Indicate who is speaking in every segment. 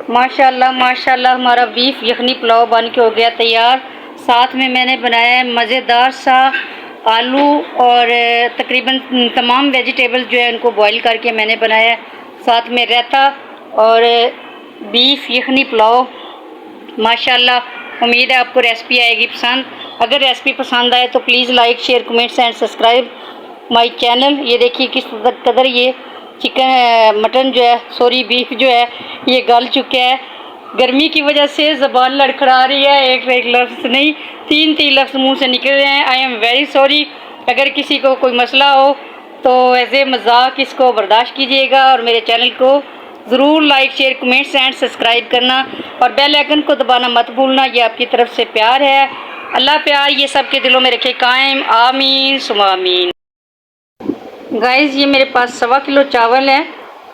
Speaker 1: माशाल्लाह माशाल्लाह हमारा बीफ यखनी पुलाव बन के हो गया तैयार। साथ में मैंने बनाया है मज़ेदार सा आलू और तकरीबन तमाम वेजिटेबल्स जो है उनको बॉईल करके मैंने बनाया है। साथ में रायता और बीफ यखनी पुलाव। माशाल्लाह उम्मीद है आपको रेसिपी आएगी पसंद। अगर रेसिपी पसंद आए तो please like share comments and subscribe my channel. ये देखिए किस कदर ये चिकन मटन जो है सॉरी बीफ जो है ये गल चुका है। गर्मी की वजह से ज़बान लड़खड़ा रही है, एक लफ्ज़ नहीं तीन लफ्ज़ मुंह से निकल रहे हैं। I am very sorry. अगर किसी को कोई मसला हो तो ऐसे मजाक इसको बर्दाश्त कीजिएगा और मेरे चैनल को ज़रूर like share comments and subscribe करना और बेल आइकन को दबाना मत भूलना। ये आपकी तरफ से प्यार है। अल्लाह प्यार ये सब के दिलों में रखे कायम। आमीन सुमा आमीन। गाइस ये मेरे पास 1.25 किलो चावल है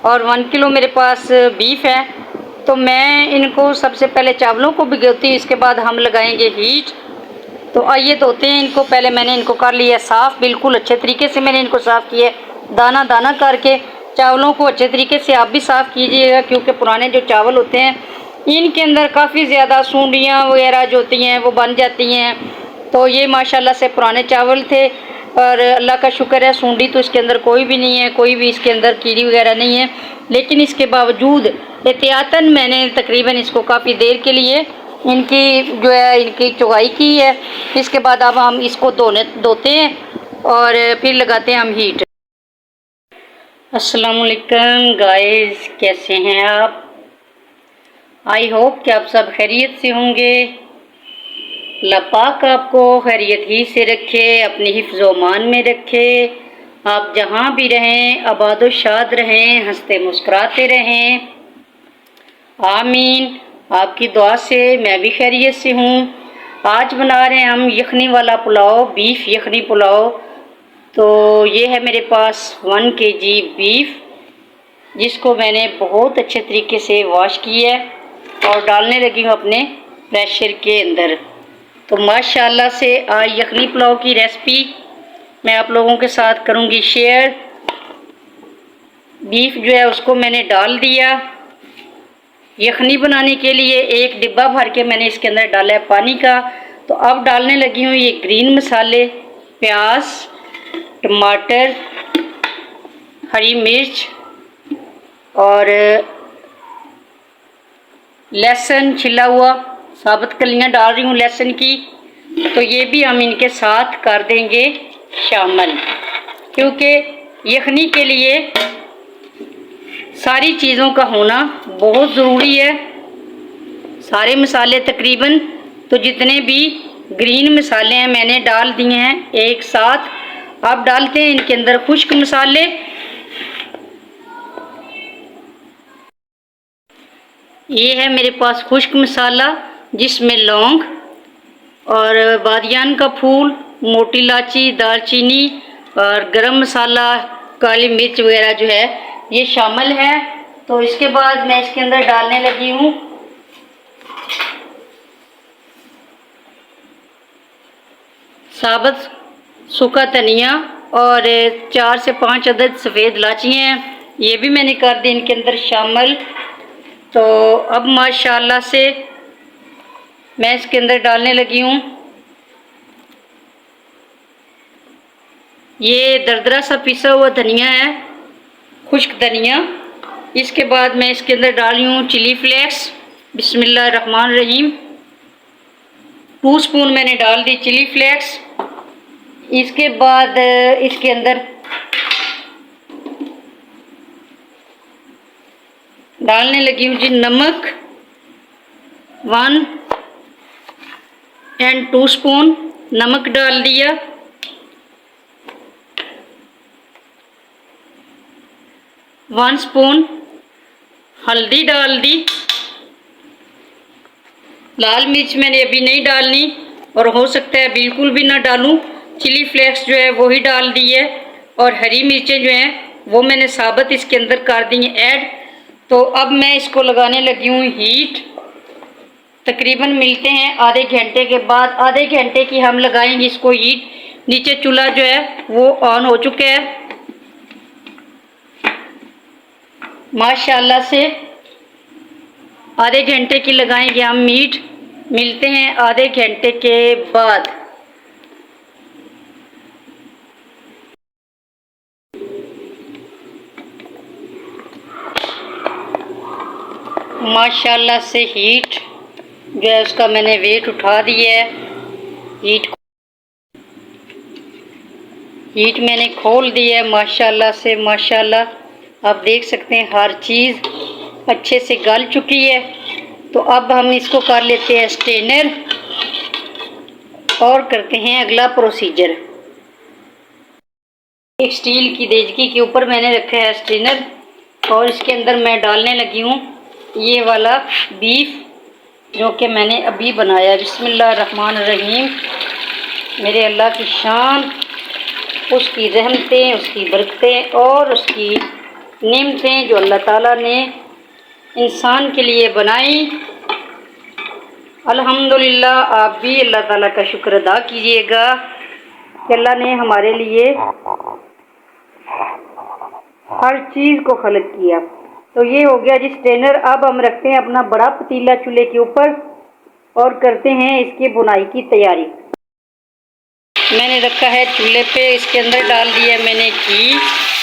Speaker 1: और 1 किलो मेरे पास बीफ है। तो मैं इनको सबसे पहले चावलों को भिगोती हूँ, इसके बाद हम लगाएंगे हीट। तो आइए धोते हैं इनको। पहले मैंने इनको कर लिया साफ़, बिल्कुल अच्छे तरीके से मैंने इनको साफ़ किया दाना दाना करके। चावलों को अच्छे तरीके से आप भी साफ़ कीजिएगा क्योंकि पुराने जो चावल होते हैं इनके अंदर काफ़ी ज़्यादा सूंडियाँ वगैरह जो होती हैं वो बन जाती हैं। तो ये माशाल्लाह से पुराने चावल थे और अल्लाह का शुक्र है सूंडी तो इसके अंदर कोई भी नहीं है, कोई भी इसके अंदर कीड़ी वगैरह नहीं है। लेकिन इसके बावजूद एहतियातन मैंने तकरीबन इसको काफ़ी देर के लिए इनकी जो है इनकी चुगाई की है। इसके बाद अब हम इसको धोते हैं और फिर लगाते हैं हम हीट। अस्सलाम वालेकुम गाइस, कैसे हैं आप? आई होप कि आप सब खैरियत से होंगे। अल्लाह पाक आपको खैरियत ही से रखे, अपनी हिफ्ज़ मान में रखे। आप जहाँ भी रहें आबाद व शाद रहें, हंसते मुस्कुराते रहें। आमीन। आपकी दुआ से मैं भी खैरियत से हूँ। आज बना रहे हैं हम यखनी वाला पुलाव, बीफ यखनी पुलाव। तो ये है मेरे पास 1 kg बीफ जिसको मैंने बहुत अच्छे तरीके से वॉश किया है और डालने लगी हूँ अपने प्रेशर के अंदर। तो माशाल्लाह से आज यखनी पुलाव की रेसिपी मैं आप लोगों के साथ करूँगी शेयर। बीफ जो है उसको मैंने डाल दिया। यखनी बनाने के लिए एक डिब्बा भर के मैंने इसके अंदर डाला है पानी का। तो अब डालने लगी हूँ ये ग्रीन मसाले, प्याज, टमाटर, हरी मिर्च और लहसुन छिला हुआ, साबुत कलियाँ डाल रही हूँ लहसुन की। तो ये भी हम इनके साथ कर देंगे शामिल क्योंकि यखनी के लिए सारी चीज़ों का होना बहुत ज़रूरी है। सारे मसाले तकरीबन तो जितने भी ग्रीन मसाले हैं मैंने डाल दिए हैं एक साथ। अब डालते हैं इनके अंदर खुश्क मसाले। ये है मेरे पास खुश्क मसाला जिसमें लौंग और बादियान का फूल, मोटी इलायची, दालचीनी और गरम मसाला, काली मिर्च वगैरह जो है ये शामिल है। तो इसके बाद मैं इसके अंदर डालने लगी हूँ साबुत सूखा धनिया और 4 से 5 अदद सफ़ेद इलायची हैं, ये भी मैंने कर दी इनके अंदर शामिल। तो अब माशाल्लाह से मैं इसके अंदर डालने लगी हूँ ये दरदरा सा पिसा हुआ धनिया है, खुश्क धनिया। इसके बाद मैं इसके अंदर डाली हूँ चिली फ्लेक्स। बिस्मिल्लाहिर्रहमानिर्रहीम। 2 स्पून मैंने डाल दी चिली फ्लेक्स। इसके बाद इसके अंदर डालने लगी हूँ जी नमक 1 और 2 स्पून नमक डाल दिया। 1 स्पून हल्दी डाल दी। लाल मिर्च मैंने अभी नहीं डालनी और हो सकता है बिल्कुल भी ना डालूं। चिली फ्लेक्स जो है वो ही डाल दी है और हरी मिर्चें जो हैं वो मैंने साबुत इसके अंदर कर दी हैं ऐड। तो अब मैं इसको लगाने लगी हूँ हीट। तकरीबन मिलते हैं आधे घंटे के बाद। आधे घंटे की हम लगाएंगे इसको हीट। नीचे चूल्हा जो है वो ऑन हो चुका है माशाल्लाह से। आधे घंटे की लगाएंगे हम मीट। मिलते हैं आधे घंटे के बाद। माशाल्लाह से हीट जो है उसका मैंने वेट उठा दिया है। हीट मैंने खोल दी है माशाल्लाह से माशाल्लाह। आप देख सकते हैं हर चीज़ अच्छे से गल चुकी है। तो अब हम इसको कर लेते हैं स्ट्रेनर और करते हैं अगला प्रोसीजर। एक स्टील की देचकी के ऊपर मैंने रखा है स्ट्रेनर और इसके अंदर मैं डालने लगी हूँ ये वाला बीफ जो कि मैंने अभी बनाया। बिस्मिल्लाहिर्रहमानिर्रहीम। मेरे अल्लाह की शान, उसकी रहमतें, उसकी बरकतें और उसकी नेमतें जो अल्लाह ताला ने इंसान के लिए बनाई। अल्हम्दुलिल्लाह। आप भी अल्लाह ताला का शुक्र अदा कीजिएगा कि अल्लाह ने हमारे लिए हर चीज़ को खलक किया। तो ये हो गया जी स्ट्रेनर। अब हम रखते हैं अपना बड़ा पतीला चूल्हे के ऊपर और करते हैं इसकी बुनाई की तैयारी। मैंने रखा है चूल्हे पे, इसके अंदर डाल दिया मैंने घी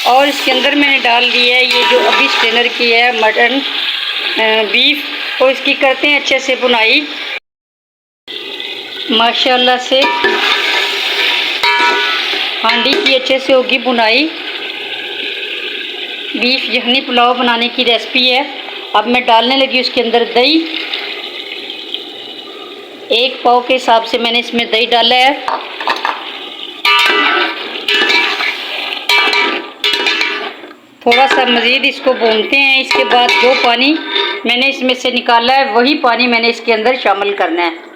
Speaker 1: और इसके अंदर मैंने डाल दिया है ये जो अभी स्ट्रेनर की है मटन बीफ। तो इसकी करते हैं अच्छे से बुनाई माशाल्लाह से। हांडी की अच्छे से होगी बुनाई। बीफ यखनी पुलाव बनाने की रेसिपी है। अब मैं डालने लगी उसके अंदर दही। 1 पाव के हिसाब से मैंने इसमें दही डाला है। थोड़ा सा मज़ीद इसको भूनते हैं। इसके बाद जो पानी मैंने इसमें से निकाला है वही पानी मैंने इसके अंदर शामिल करना है।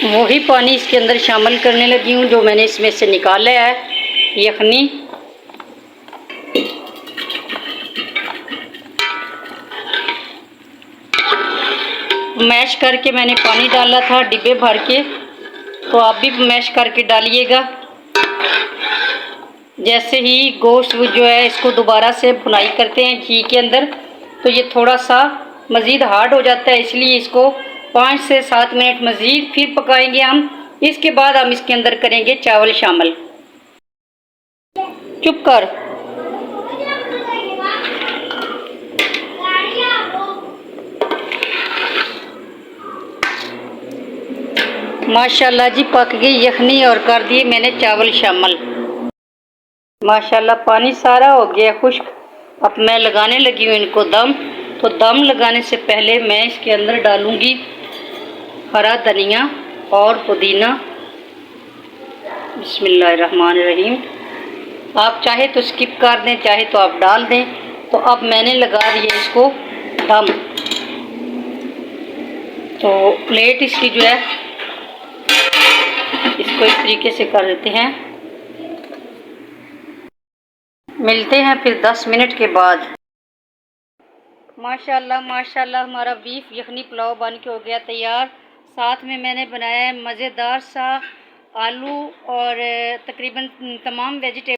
Speaker 1: वही पानी इसके अंदर शामिल करने लगी हूँ जो मैंने इसमें से निकाला है यखनी। मैश करके मैंने पानी डाला था डिब्बे भर के, तो आप भी मैश करके डालिएगा। जैसे ही गोश्त जो है इसको दोबारा से भुनाई करते हैं घी के अंदर तो ये थोड़ा सा मज़ीद हार्ड हो जाता है, इसलिए इसको 5 से 7 मिनट मज़ीद फिर पकाएंगे हम। इसके बाद हम इसके अंदर करेंगे चावल शामिल। चुप कर। माशाल्लाह जी पक गई यखनी और कर दिए मैंने चावल शामिल। माशाल्लाह पानी सारा हो गया खुश्क। अब मैं लगाने लगी हूँ इनको दम। तो दम लगाने से पहले मैं इसके अंदर डालूँगी हरा धनिया और पुदीना। बिस्मिल्लाहिर्रहमानिर्रहीम। आप चाहे तो स्किप कर दें, चाहे तो आप डाल दें। तो अब मैंने लगा दिया इसको दम। तो प्लेट इसकी जो है इसको इस तरीके से कर देते हैं। मिलते हैं फिर 10 मिनट के बाद। माशाल्लाह माशाल्लाह हमारा बीफ यखनी पुलाव बन के हो गया तैयार। साथ में मैंने बनाया है मज़ेदार सा आलू और तकरीबन तमाम वेजिटेबल